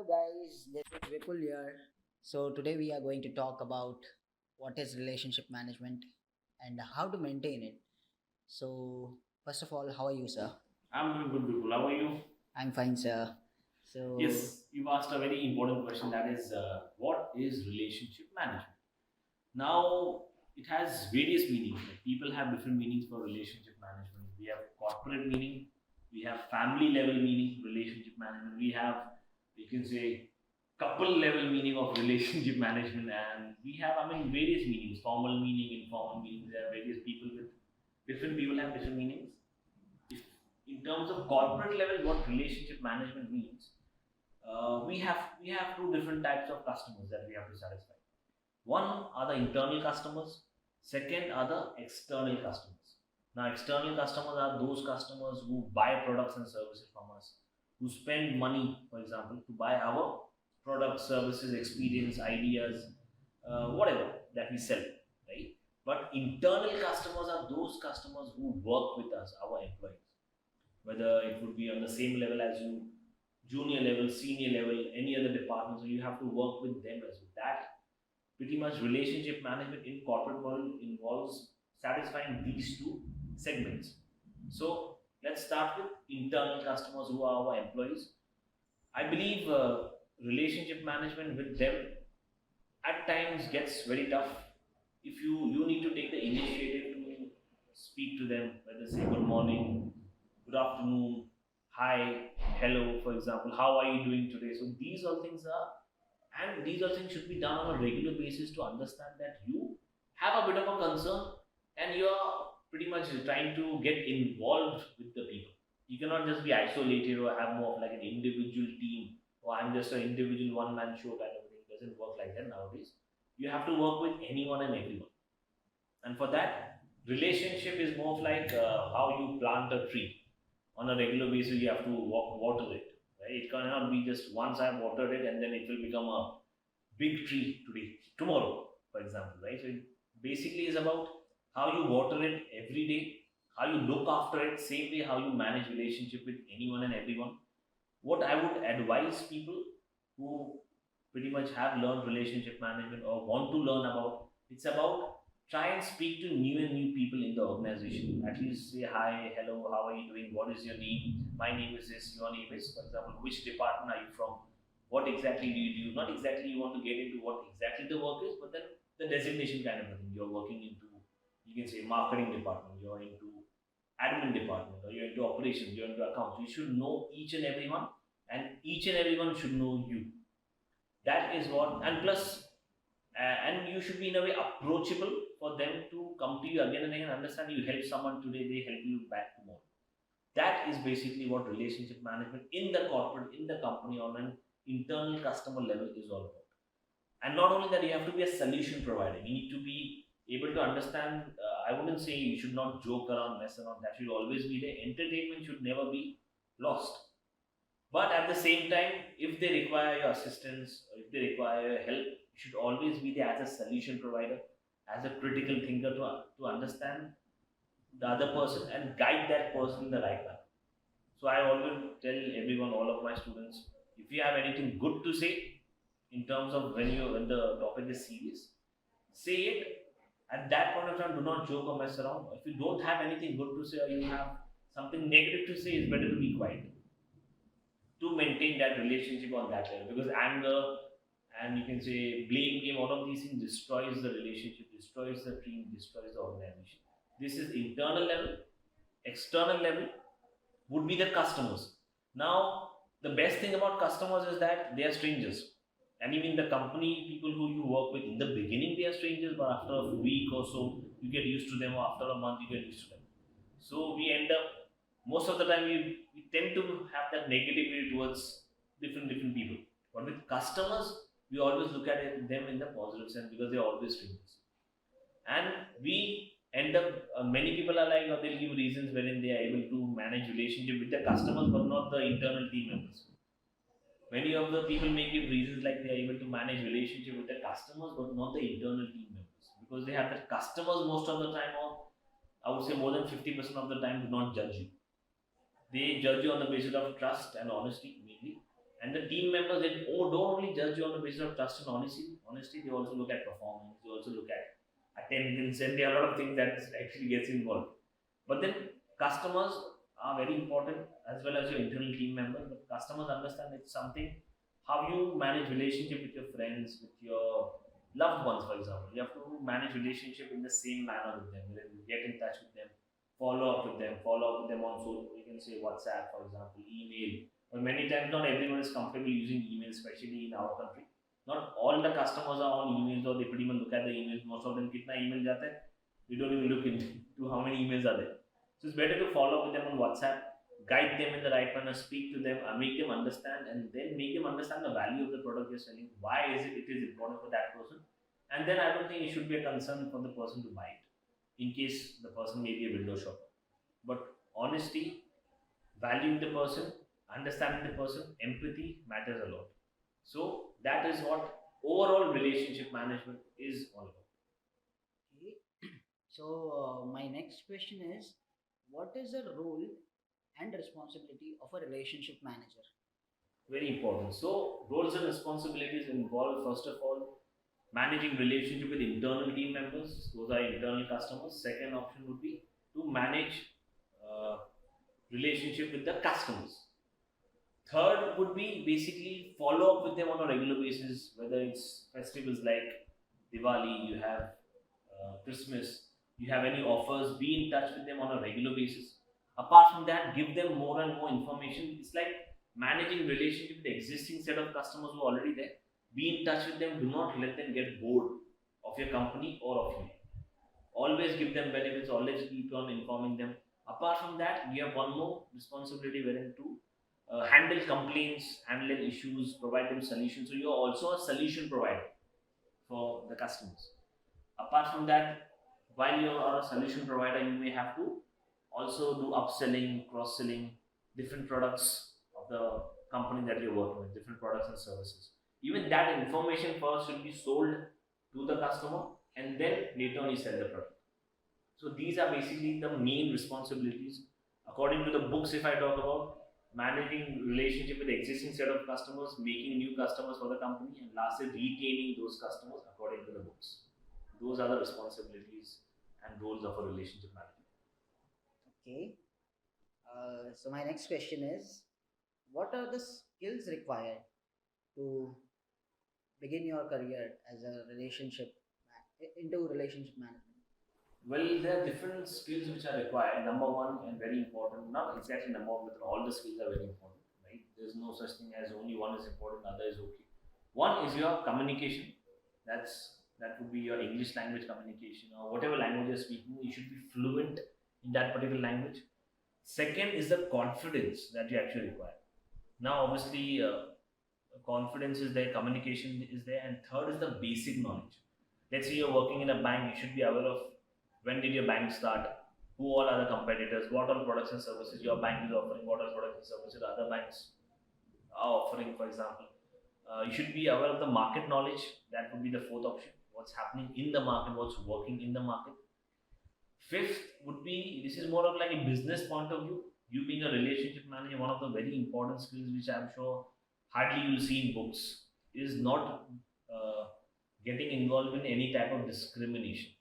Hello guys, this is Vipul here. So today we are going to talk about what is relationship management and how to maintain it. So first of all, how are you, sir? I'm doing good, Bipul. How are you? I'm fine, sir. So Yes, you've asked a very important question, that is, what is relationship management? Now, it has various meanings. Like, people have different meanings for relationship management. We have corporate meaning, we have family level meaning, relationship management, we have, you can say, couple level meaning of relationship management, and we have, various meanings, formal meaning, informal meaning. There are various people with different people have different meanings. If in terms of corporate level, what relationship management means, we have two different types of customers that we have to satisfy. One are the internal customers. Second are the external customers. Now, external customers are those customers who buy products and services from us, who spend money, for example, to buy our products, services, experience, ideas, whatever that we sell, right? But internal customers are those customers who work with us, our employees, whether it would be on the same level as you, junior level, senior level, any other department. So you have to work with them as well. That pretty much relationship management in corporate world involves satisfying these two segments. So let's start with internal customers who are our employees. I believe relationship management with them at times gets very tough. If you need to take the initiative to speak to them, whether say good morning, good afternoon, hi, hello, for example, how are you doing today? So these all things are, and these all things should be done on a regular basis to understand that you have a bit of a concern and you are pretty much trying to get involved with the people. You cannot just be isolated or have more of like an individual team, or I'm just an individual one man show kind of thing. It doesn't work like that nowadays. You have to work with anyone and everyone. And for that, relationship is more of like how you plant a tree. On a regular basis, you have to water it. Right? It cannot be just once I've watered it and then it will become a big tree today, tomorrow, for example. Right? So it basically is about how you water it every day, how you look after it, same way how you manage relationship with anyone and everyone. What I would advise people who pretty much have learned relationship management or want to learn about, it's about try and speak to new people in the organization. At least say hi, hello, how are you doing? What is your name? My name is this. Your name is, for example, which department are you from? What exactly do you do? Not exactly you want to get into what exactly the work is, but then the designation kind of a thing. You're working into, you can say, marketing department. You're into admin department, or you're into operations, you're into accounts. You should know each and everyone, and each and everyone should know you. That is what, and plus, and you should be in a way approachable for them to come to you again and again. Understand, you help someone today, they help you back tomorrow. That is basically what relationship management in the corporate, in the company, on an internal customer level is all about. And not only that, you have to be a solution provider. You need to be able to understand. I wouldn't say you should not joke around, mess around. That should always be there. Entertainment should never be lost. But at the same time, if they require your assistance, or if they require your help, you should always be there as a solution provider, as a critical thinker to understand the other person and guide that person in the right path. So I always tell everyone, all of my students, if you have anything good to say in terms of when the topic is serious, say it. At that point of time, do not joke or mess around. If you don't have anything good to say, or you have something negative to say, it's better to be quiet to maintain that relationship on that level, because anger and, you can say, blame game, all of these things destroys the relationship, destroys the team, destroys the organization. This is internal level. External level would be the customers. Now, the best thing about customers is that they are strangers, and even the company people who you work with, in the beginning they are strangers, but after a week or so you get used to them, or after a month you get used to them. So we end up, most of the time, we tend to have that negativity towards different people. But with customers, we always look at them in the positive sense, because they're always strangers. And we end up, many people are like, they'll give reasons wherein they are able to manage relationship with their customers, but not the internal team members. Many of the people may give reasons like they are able to manage relationship with their customers, but not the internal team members, because they have the customers most of the time, or I would say more than 50% of the time, do not judge you. They judge you on the basis of trust and honesty mainly, And the team members, they don't only judge you on the basis of trust and honesty, they also look at performance, they also look at attendance, and there are a lot of things that actually gets involved. But then customers are very important, as well as your internal team members. But customers understand it's something, how you manage relationship with your friends, with your loved ones, for example. You have to manage relationship in the same manner with them. You get in touch with them, follow up with them on, so you can say WhatsApp, for example, email. But many times not everyone is comfortable using email, especially in our country. Not all the customers are on emails, or they pretty much look at the emails. Most of them kitna email jata hai, we don't even look into how many emails are there. So it's better to follow up with them on WhatsApp, guide them in the right manner, speak to them, make them understand, and then make them understand the value of the product you're selling. Why is it is important for that person? And then I don't think it should be a concern for the person to buy it, in case the person may be a window shopper. But honesty, valuing the person, understanding the person, empathy matters a lot. So that is what overall relationship management is all about. Okay. So, my next question is, what is the role and responsibility of a relationship manager? Very important. So roles and responsibilities involve, first of all, managing relationship with internal team members. Those are internal customers. Second option would be to manage uh, relationship with the customers. Third would be basically follow up with them on a regular basis, whether it's festivals like Diwali, you have Christmas, you have any offers, be in touch with them on a regular basis. Apart from that, give them more and more information. It's like managing relationship with the existing set of customers who are already there. Be in touch with them. Do not let them get bored of your company or of you. Always give them benefits. Always keep on informing them. Apart from that, we have one more responsibility wherein to handle complaints, handle issues, provide them solutions. So you are also a solution provider for the customers. Apart from that, while you are a solution provider, you may have to also do upselling, cross selling, different products of the company that you're working with, different products and services. Even that information first should be sold to the customer, and then later on you sell the product. So these are basically the main responsibilities. According to the books, if I talk about managing relationship with the existing set of customers, making new customers for the company, and lastly retaining those customers according to the books. Those are the responsibilities and roles of a relationship manager. Okay. So, my next question is, what are the skills required to begin your career as a into relationship management? Well, there are different skills which are required. Number one, and very important, not exactly number one, but all the skills are very important, right? There's no such thing as only one is important, other is okay. One is your communication. That would be your English language communication, or whatever language you're speaking. You should be fluent in that particular language. Second is the confidence that you actually require. Now, obviously, confidence is there, communication is there, and third is the basic knowledge. Let's say you're working in a bank, you should be aware of when did your bank start, who all are the competitors, what all products and services your bank is offering, what all products and services other banks are offering, for example. You should be aware of the market knowledge. That would be the fourth option. What's happening in the market, what's working in the market. Fifth would be, this is more of like a business point of view. You being a relationship manager, one of the very important skills which I'm sure hardly you'll see in books is not uh, getting involved in any type of discrimination.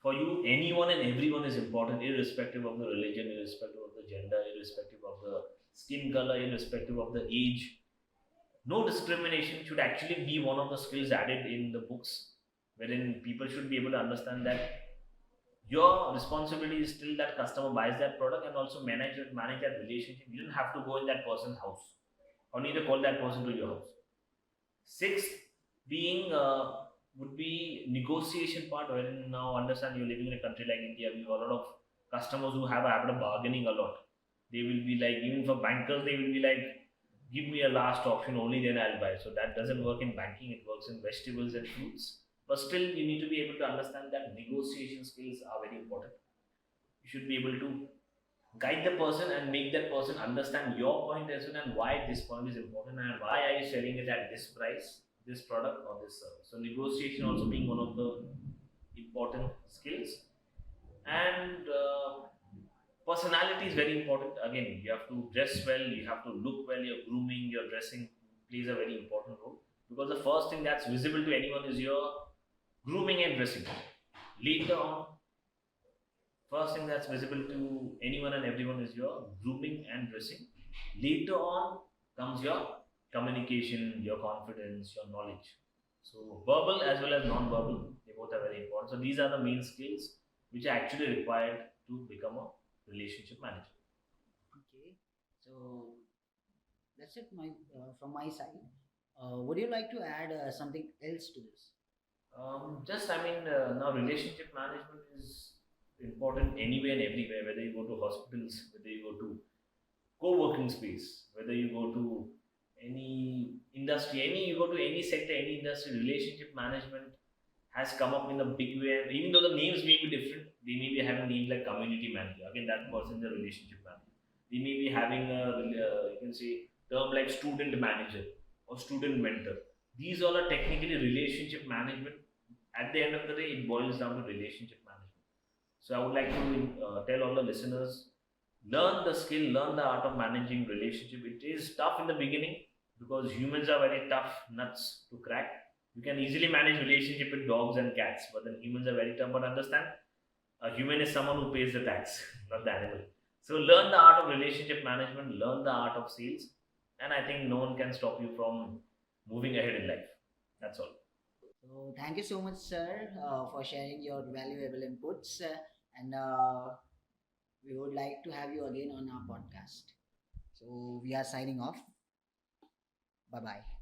For you, anyone and everyone is important, irrespective of the religion, irrespective of the gender, irrespective of the skin color, irrespective of the age. No discrimination should actually be one of the skills added in the books, wherein people should be able to understand that your responsibility is still that customer buys that product, and also manage that relationship. You don't have to go in that person's house or need to call that person to your house. Sixth being would be negotiation part, wherein now understand you're living in a country like India. We have a lot of customers who have a habit of bargaining a lot. They will be like, even for bankers, they will be like, give me a last option, only then I'll buy. So that doesn't work in banking, it works in vegetables and fruits. But still, you need to be able to understand that negotiation skills are very important. You should be able to guide the person and make that person understand your point as well, and why this point is important, and why are you selling it at this price, this product or this service. So negotiation also being one of the important skills. And Personality is very important. Again, you have to dress well, you have to look well, your grooming, your dressing plays a very important role. Because the first thing that's visible to anyone is your grooming and dressing. Later on, first thing that's visible to anyone and everyone is your grooming and dressing. Later on comes your communication, your confidence, your knowledge. So verbal as well as non-verbal, they both are very important. So these are the main skills which are actually required to become a relationship manager. Okay, so that's it from my side. Would you like to add something else to this? Now relationship management is important anywhere and everywhere, whether you go to hospitals, whether you go to co-working space, whether you go to any industry, you go to any sector, any industry, relationship management has come up in a big way. And even though the names may be different, they may be having names like community manager. Again, that person is a relationship manager. They may be having you can say term like student manager or student mentor. These all are technically relationship management. At the end of the day, it boils down to relationship management. So I would like to tell all the listeners, learn the skill, learn the art of managing relationship. It is tough in the beginning because humans are very tough nuts to crack. You can easily manage relationship with dogs and cats, but then humans are very tough. But understand, a human is someone who pays the tax, not the animal. So learn the art of relationship management, learn the art of sales, and I think no one can stop you from moving ahead in life. That's all. So thank you so much, sir, for sharing your valuable inputs, and we would like to have you again on our podcast. So we are signing off. Bye bye.